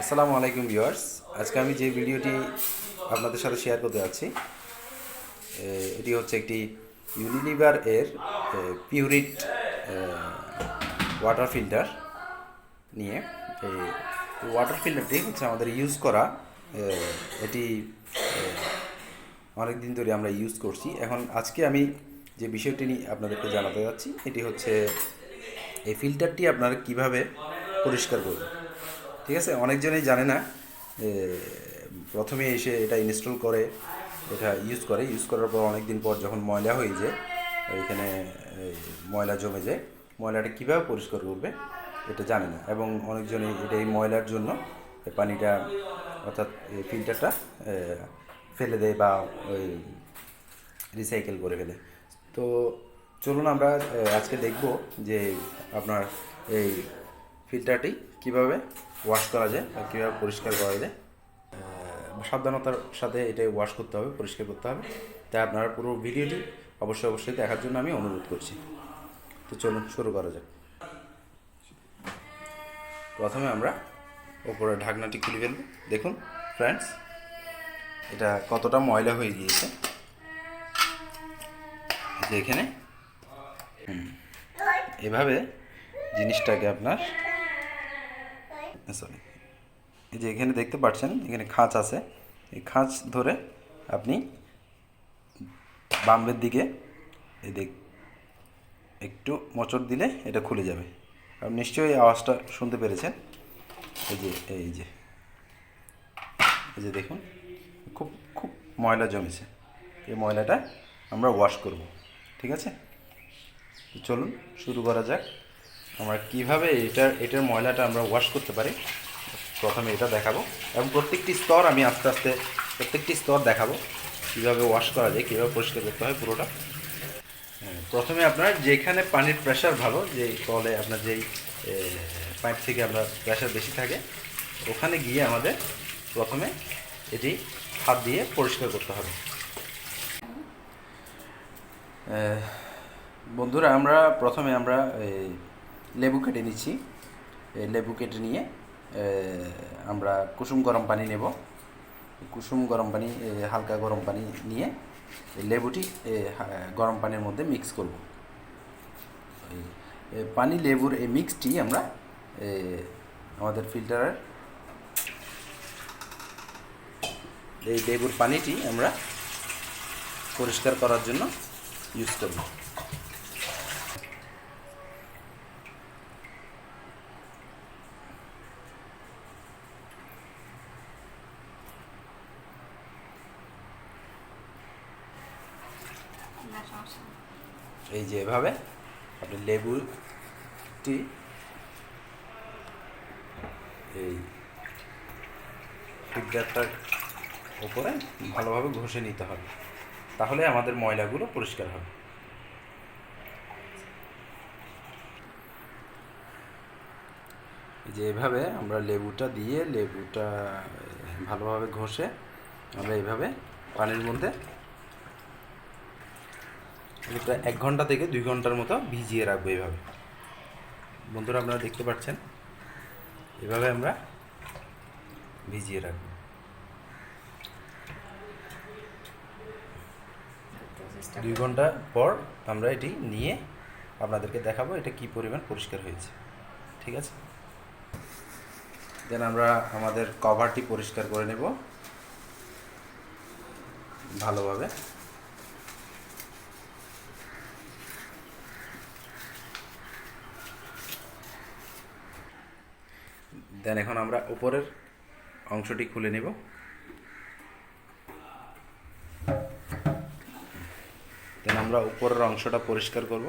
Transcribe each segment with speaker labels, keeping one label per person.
Speaker 1: আসসালামু আলাইকুম ভিউয়ার্স, আজকে আমি যে ভিডিওটি আপনাদের সাথে শেয়ার করতে যাচ্ছি এটি হচ্ছে একটি ইউনিলিভার এর পিউরিট ওয়াটার ফিল্টার নিয়ে। এই ওয়াটার ফিল্টারটি হচ্ছে আমাদের ইউজ করা, এটি অনেক দিন ধরে আমরা ইউজ করছি। এখন আজকে আমি যে বিষয়টি নিয়ে আপনাদেরকে জানাতে যাচ্ছি এটি হচ্ছে এই ফিল্টারটি আপনারা কিভাবে পরিষ্কার করবেন। ঠিক আছে, অনেকজনেই জানে না। প্রথমে এসে এটা ইনস্টল করে, এটা ইউজ করার পর অনেক দিন পর যখন ময়লা হয়ে যায়, এখানে ময়লা জমে যায়, ময়লাটা কীভাবে পরিষ্কার করবে এটা জানে না। এবং অনেকজনই এটা এই ময়লার জন্য পানিটা অর্থাৎ ফিল্টারটা ফেলে দেয় বা ওই রিসাইকেল করে ফেলে। তো চলুন আমরা আজকে দেখব যে আপনার এই ফিল্টারটি কিভাবে ওয়াশ করা যায় বা কীভাবে পরিষ্কার করা যায়। সাবধানতার সাথে এটাই ওয়াশ করতে হবে, পরিষ্কার করতে হবে। তাই আপনারা পুরো ভিডিওটি অবশ্যই দেখার জন্য আমি অনুরোধ করছি। তো চলুন শুরু করা যাক। প্রথমে আমরা ওপরে ঢাকনাটি খুলে ফেলব। দেখুন ফ্রেন্ডস, এটা কতটা ময়লা হয়ে গিয়েছে। যে এখানে এভাবে জিনিসটাকে আপনার সরি এই যে এখানে দেখতে পাচ্ছেন, এখানে খাঁচ আছে। এই খাঁচ ধরে আপনি বামের দিকে একটু মোচড় দিলে এটা খুলে যাবে। আপনি নিশ্চয়ই আওয়াজটা শুনতে পেরেছেন। এই যে দেখুন, খুব খুব ময়লা জমেছে। এই ময়লাটা আমরা ওয়াশ করব। ঠিক আছে, চলুন শুরু করা যাক। আমরা কীভাবে এটার ময়লাটা আমরা ওয়াশ করতে পারি প্রথমে এটা দেখাবো, এবং প্রত্যেকটি স্তর আমি আস্তে আস্তে প্রত্যেকটি স্তর দেখাবো কীভাবে ওয়াশ করা যায়, কীভাবে পরিষ্কার করতে হয় পুরোটা। প্রথমে আপনার যেখানে পানির প্রেশার ভালো, যে কলে আপনার যেই পাইপ থেকে আমরা প্রেশার বেশি থাকে, ওখানে গিয়ে আমাদের প্রথমে এটি হাত দিয়ে পরিষ্কার করতে হবে। বন্ধুরা, প্রথমে আমরা লেবু কেটে নিচ্ছি। লেবু কেটে নিয়ে আমরা কুসুম গরম পানি নেব। কুসুম গরম পানি, হালকা গরম পানি নিয়ে লেবুটি গরম পানির মধ্যে মিক্স করব। পানি লেবুর এই মিক্সটি আমরা আমাদের ফিল্টারের এই লেবুর পানিটি আমরা পরিষ্কার করার জন্য ইউজ করব। এই যে এভাবে আপনি লেবুটি এই ফিল্টারটার উপরে ভালোভাবে ঘষে নিতে হবে, তাহলে আমাদের ময়লাগুলো পরিষ্কার হবে। এই যে এভাবে আমরা লেবুটা ভালোভাবে ঘষে আমরা এইভাবে পানির মধ্যে প্রায় 1 ঘন্টা থেকে 2 ঘন্টার মতো ভিজিয়ে রাখবো। এইভাবে বন্ধুরা আপনারা দেখতে পাচ্ছেন, এভাবে আমরা ভিজিয়ে রাখবো। দুই ঘন্টা পর আমরা এটি নিয়ে আপনাদেরকে দেখাবো এটা কি পরিমাণ পরিষ্কার হয়েছে। ঠিক আছে, দেন আমরা আমাদের কভারটি পরিষ্কার করে নেব ভালোভাবে। দেন এখন আমরা উপরের অংশটি খুলে নেব। দেন আমরা উপরের অংশটা পরিষ্কার করব।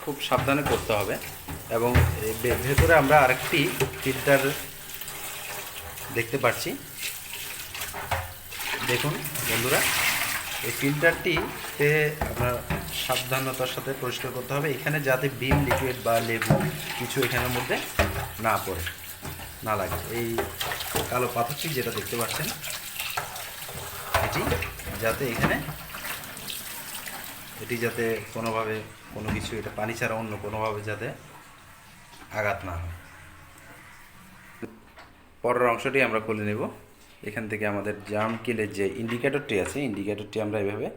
Speaker 1: খুব সাবধানে করতে হবে। এবং ভেতরে আমরা আরেকটি ফিল্টার দেখতে পাচ্ছি। দেখুন বন্ধুরা, এই ফিল্টারটিতে আপনার সাবধানতার সাথে পরিষ্কার করতে হবে, এখানে যাতে বিম লিকুইড বা লেবু কিছু এখানের মধ্যে না লাগে। এই কালো পাথরটি যেটা দেখতে পাচ্ছেন, এটি যাতে এখানে এটি যাতে কোনোভাবে কোনো কিছু এটা পানি ছাড়া অন্য কোনোভাবে যাতে আঘাত না হয়। পরের অংশটি আমরা খুলে নেব। এখান থেকে আমাদের জাম কিলের যে ইন্ডিকেটরটি আছে, ইন্ডিকেটরটি আমরা এভাবে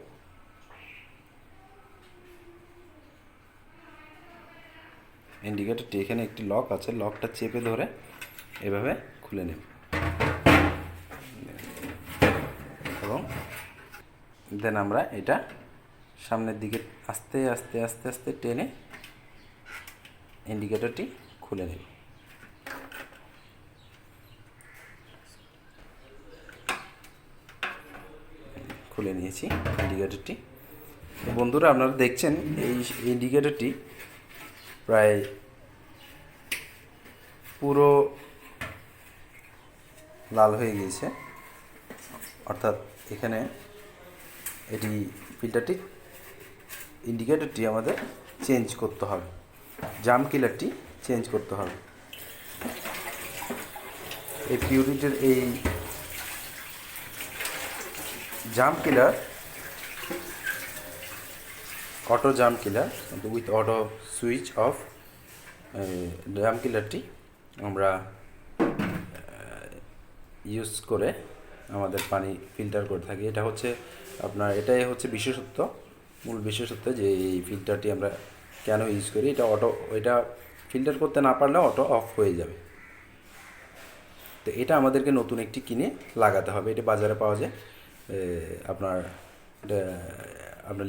Speaker 1: এখানে একটি লক আছে, লকটা চেপে ধরে এভাবে খুলে নেব এবং দেন আমরা এটা সামনের দিকে আস্তে আস্তে আস্তে আস্তে টেনে ইন্ডিকেটরটি খুলে নেব। খুলে নিয়েছি ইন্ডিকেটরটি। বন্ধুরা, আপনারা দেখছেন এই ইন্ডিকেটরটি প্রায় পুরো লাল হয়ে গিয়েছে, অর্থাৎ এখানে এটি ফিল্টারটি ইন্ডিকেটরটি আমাদের চেঞ্জ করতে হবে, জাম কিলারটি চেঞ্জ করতে হবে। এই পিউরিটের এই germ killer auto germ killer with auto switch off germ কিলারটি আমরা ইউজ করে আমাদের পানি ফিল্টার করে থাকি। এটা হচ্ছে এটাই হচ্ছে বিশেষত্ব, মূল বিশেষত্ব যে এই ফিল্টারটি আমরা কেন ইউজ করি। এটা ফিল্টার করতে না পারলে অটো অফ হয়ে যাবে। তো এটা আমাদেরকে নতুন একটি কিনে লাগাতে হবে। এটা বাজারে পাওয়া যায়। আপনার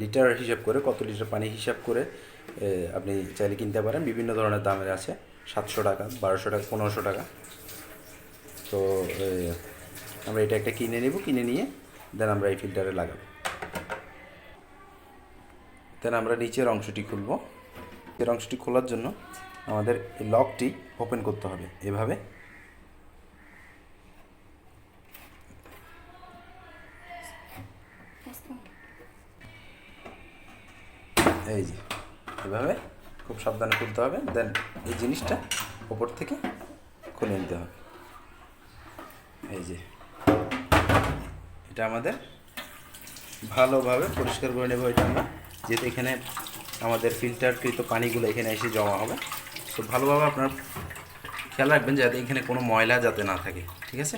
Speaker 1: লিটার হিসাব করে, কত লিটার পানি হিসাব করে আপনি চাইলে কিনতে পারেন। বিভিন্ন ধরনের দামের আছে, 700 টাকা, 1200 টাকা, 1500 টাকা। তো আমরা এটা একটা কিনে নেব, কিনে নিয়ে দেন আমরা এই ফিল্টারে লাগাবো। দেন আমরা নিচের অংশটি খুলব। নিচের অংশটি খোলার জন্য আমাদের এই লকটি ওপেন করতে হবে এভাবে। এই যে এভাবে খুব সাবধানে খুলতে হবে। দেন এই জিনিসটা ওপর থেকে খুলে নিতে হবে। এই যে এটা আমাদের ভালোভাবে পরিষ্কার করে নেব। এটা আমরা যেহেতু এখানে আমাদের ফিল্টারকৃত পানিগুলো এখানে এসে জমা হবে, তো ভালোভাবে আপনার খেয়াল রাখবেন যাতে এখানে কোনো ময়লা যাতে না থাকে, ঠিক আছে।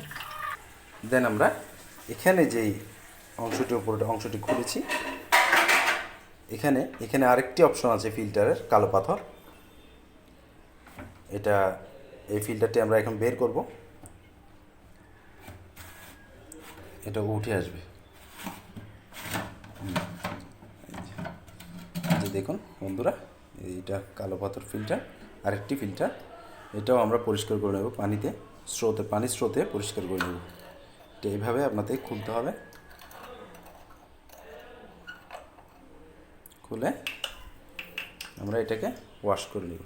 Speaker 1: দেন আমরা এখানে যেই অংশটি খুলেছি, এখানে আরেকটি অপশন আছে ফিল্টারের, কালো পাথর। এই ফিল্টারটি আমরা এখন বের করব। এটা উঠে আসবে। যে দেখুন বন্ধুরা, এইটা কালো পাথর ফিল্টার, আরেকটি ফিল্টার। এটাও আমরা পরিষ্কার করে নেব পানির স্রোতে পরিষ্কার করে নেব। এটা এইভাবে আপনাদের খুলতে হবে। খুলে আমরা এটাকে ওয়াশ করে নেব।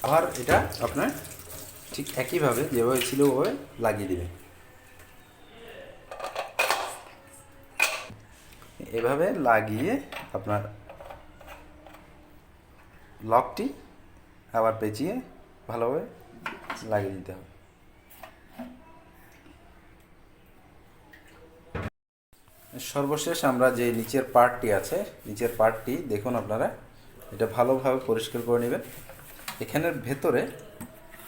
Speaker 1: আবার এটা আপনার ঠিক একইভাবে যেভাবে ছিল ওভাবে লাগিয়ে দেবেন। এভাবে লাগিয়ে আপনার লকটি আবার পেঁচিয়ে ভালোভাবে লাগিয়ে দিতে হবে। সর্বশেষ আমরা যে নিচের পার্টটি দেখুন আপনারা, এটা ভালোভাবে পরিষ্কার করে নেবেন। এখানের ভেতরে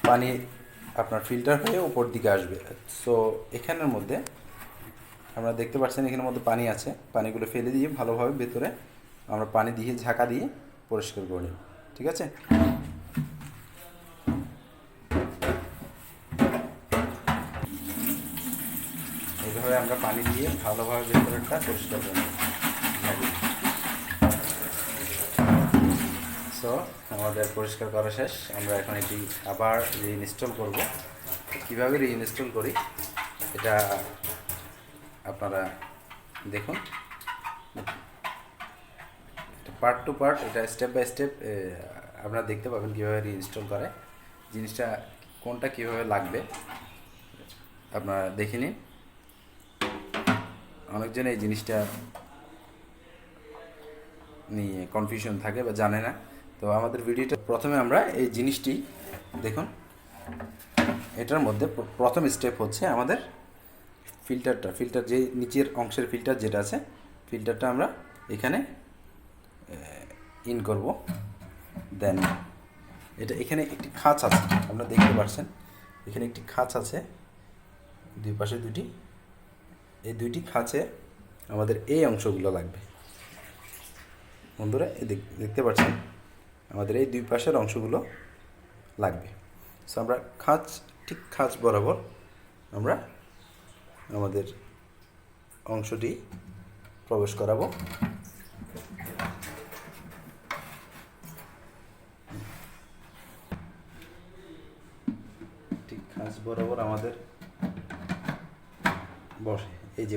Speaker 1: পানি আপনার ফিল্টার হয়ে উপর দিকে আসবে। সো এখানের মধ্যে আমরা দেখতে পাচ্ছেন এখানের মধ্যে পানি আছে। পানিগুলো ফেলে দিয়ে ভালোভাবে ভেতরে আমরা পানি দিয়ে ঝাঁকা দিয়ে পরিষ্কার করে নেব, ঠিক আছে। এইভাবে আমরা পানি দিয়ে ভালোভাবে ভেতরেরটা পরিষ্কার করে নেব। সো আমাদের পরিষ্কার করা শেষ। আমরা এখন এটি আবার রিইনস্টল করব। কীভাবে রিইনস্টল করি এটা আপনারা দেখুন। পার্ট টু পার্ট, এটা স্টেপ বাই স্টেপ আপনারা দেখতে পাবেন কীভাবে রিইনস্টল করে। জিনিসটা কোনটা কীভাবে লাগবে আপনারা দেখে নিন। অনেকজন এই জিনিসটা নিয়ে কনফিউশন থাকে বা জানে না। তো আমাদের ভিডিওটা প্রথমে আমরা এই জিনিসটি দেখুন, এটার মধ্যে প্রথম স্টেপ হচ্ছে আমাদের ফিল্টার যে নিচের অংশের ফিল্টার যেটা আছে, ফিল্টারটা আমরা এখানে ইন করব। দেন এখানে একটি খাঁচ আছে, আপনারা দেখতে পাচ্ছেন এখানে একটি খাঁচ আছে, দুই পাশে দুটি, এই দুইটি খাঁচে আমাদের এই অংশগুলো লাগবে। বন্ধুরা দেখতে পাচ্ছেন আমাদের এই দুই পাশের অংশগুলো লাগবে। সো আমরা ঠিক খাঁচ বরাবর আমরা আমাদের অংশটি প্রবেশ করাবো। ঠিক খাঁচ বরাবর আমাদের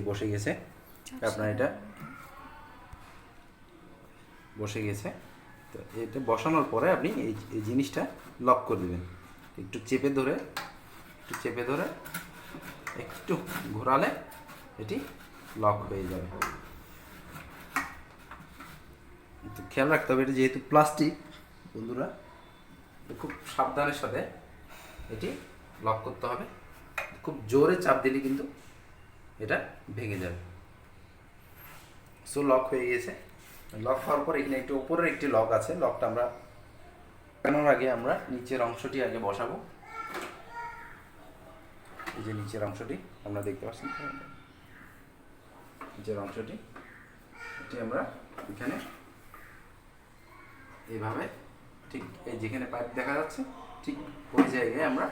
Speaker 1: বসে গেছে। আপনার এটা বসে গেছে। তো এটা বসানোর পরে আপনি এই জিনিসটা লক করে দেবেন। একটু চেপে ধরে একটু ঘোরালে এটি লক হয়ে যাবে। তো খেয়াল রাখতে হবে, এটা যেহেতু প্লাস্টিক বন্ধুরা, খুব সাবধানের সাথে এটি লক করতে হবে। খুব জোরে চাপ দিলে কিন্তু এটা ভেঙে যাবে। সো লক হয়ে গেছে। লক হওয়ার পর এখানে একটু উপরের একটি লক আছে, লকটা আমরা লাগানোর আগে আমরা নিচের অংশটি আগে বসাবো। এই যে নিচের অংশটি আমরা দেখতে পাচ্ছি, নিচের অংশটি এটি আমরা এখানে এইভাবে ঠিক এই যেখানে পাইপ দেখা যাচ্ছে ঠিক ওই জায়গায় আমরা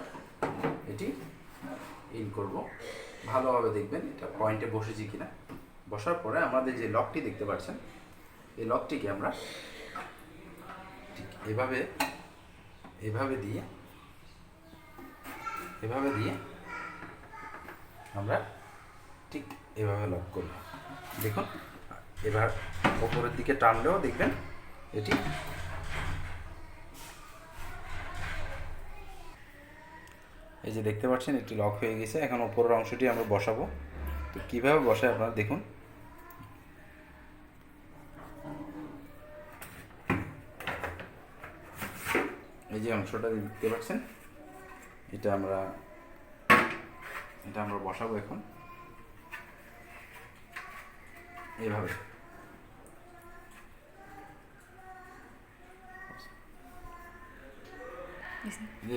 Speaker 1: এটি ইন করব। ভালোভাবে দেখবেন এটা পয়েন্টে বসেছি কিনা। বসার পরে আমাদের যে লকটি দেখতে পাচ্ছেন, এই লকটিকে আমরা ঠিক এভাবে দিয়ে আমরা ঠিক এভাবে লক করব। দেখুন এবার ওপরের দিকে টানলেও দেখবেন এটি এই যে দেখতে পাচ্ছেন এটি লক হয়ে গেছে। এখন ওপরের অংশটি আমরা বসাবো। তো কীভাবে বসায় আপনারা দেখুন। এই যে অংশটা দেখতে পাচ্ছেন, এটা আমরা বসাবো এখন এইভাবে।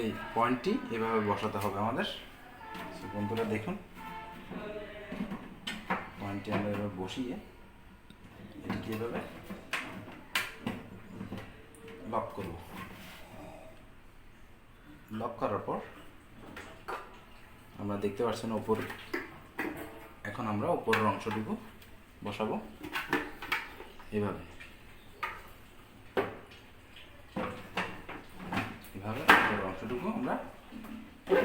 Speaker 1: এই পয়েন্টটি এভাবে বসাতে হবে আমাদের। বন্ধুরা দেখুন পয়েন্টটি আমরা এভাবে বসিয়ে এটিকে এভাবে লক করব। লক করার পর আমরা দেখতে পাচ্ছেন ওপরে, এখন আমরা ওপরের অংশটুকু বসাবো এভাবে ওপরের অংশটুকু আমরা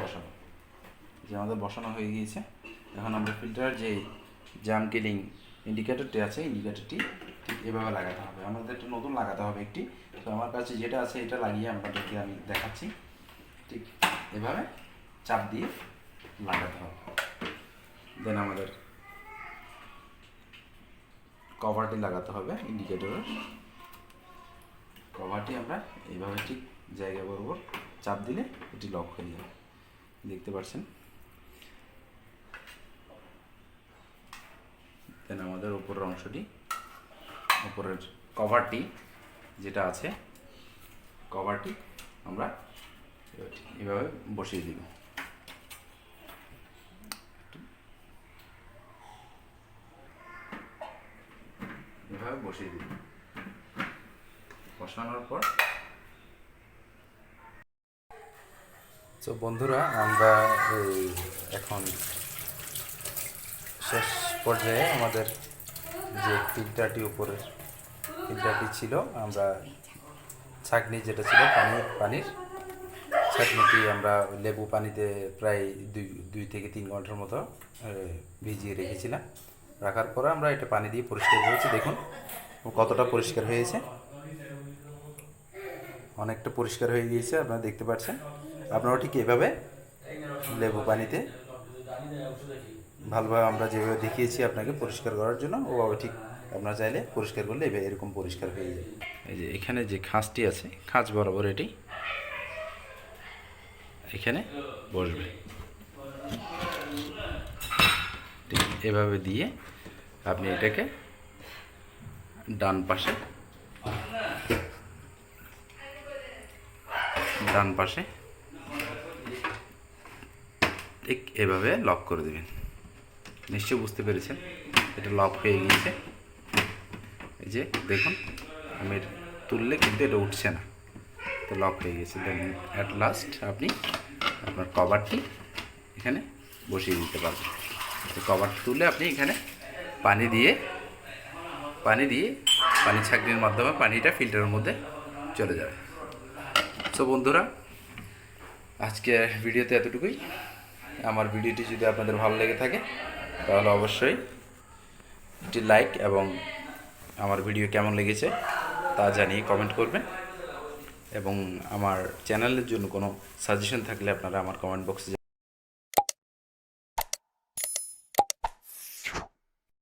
Speaker 1: বসাবো। যে আমাদের বসানো হয়ে গিয়েছে। এখন আমরা ফিল্টার যে জাম কিলিং ইন্ডিকেটরটি আছে, ইন্ডিকেটরটি ঠিক এভাবে লাগাতে হবে। আমাদের একটা নতুন লাগাতে হবে একটি। তো আমার কাছে যেটা আছে এটা লাগিয়ে আপনাদেরকে আমি দেখাচ্ছি। ঠিক এভাবে চাপ দিয়ে লাগাতে হবে। দেন আমাদের কভারটি লাগাতে হবে, ইন্ডিকেটরের কভারটি আমরা এইভাবে ঠিক জায়গা বরাবর চাপ দিলে এটি লক হয়ে যাবে। দেখতে পাচ্ছেন। দেন আমাদের উপরের অংশটি, উপরের কভারটি যেটা আছে, কভারটি আমরা এভাবে বসিয়ে দিব। এভাবে বসিয়ে দিব। বসানোর পর তো বন্ধুরা আমরা এখন শেষ পর্যায়ে আমাদের যে ফিল্টারটি উপরের ফিল্টারটি ছিল, আমরা ছাঁকনি যেটা ছিল পানির ছাঁকনিটি আমরা লেবু পানিতে প্রায় 2 থেকে 3 ঘন্টার মতো ভিজিয়ে রেখেছিলাম। রাখার পরে আমরা এটা পানি দিয়ে পরিষ্কার করেছি। দেখুন কতটা পরিষ্কার হয়েছে, অনেকটা পরিষ্কার হয়ে গিয়েছে আপনারা দেখতে পাচ্ছেন। আপনারাও ঠিক এভাবে লেবু পানিতে ভালোভাবে আমরা যেভাবে দেখিয়েছি আপনাকে পরিষ্কার করার জন্য, ওভাবে ঠিক আপনারা চাইলে পরিষ্কার করলে এরকম পরিষ্কার হয়ে যাবে। এই যে এখানে যে খাঁজটি আছে, খাঁজ বরাবর এটি এখানে বসবে, ঠিক এভাবে দিয়ে আপনি এটাকে ডান পাশে ঠিক এভাবে লক করে দেবেন। নিশ্চয়ই বুঝতে পেরেছেন, এটা লক হয়ে গিয়েছে। এই যে দেখুন, আমি তুললে কিন্তু এটা উঠছে না, তো লক হয়ে গেছে। দেন অ্যাট লাস্ট আপনি আপনার কভারটি এখানে বসিয়ে দিতে পারবেন। তো কভার তুলে আপনি এখানে পানি দিয়ে পানি ছাঁকনির মাধ্যমে পানিটা ফিল্টারের মধ্যে চলে যাবে। সো বন্ধুরা, আজকে ভিডিওতে এতটুকুই। আমার ভিডিওটি যদি আপনাদের ভালো লেগে থাকে তাহলে অবশ্যই একটি লাইক এবং আমার ভিডিও কেমন লেগেছে তা জানিয়ে কমেন্ট করবেন, এবং আমার চ্যানেলের জন্য কোনো সাজেশন থাকলে আপনারা আমার কমেন্ট বক্সে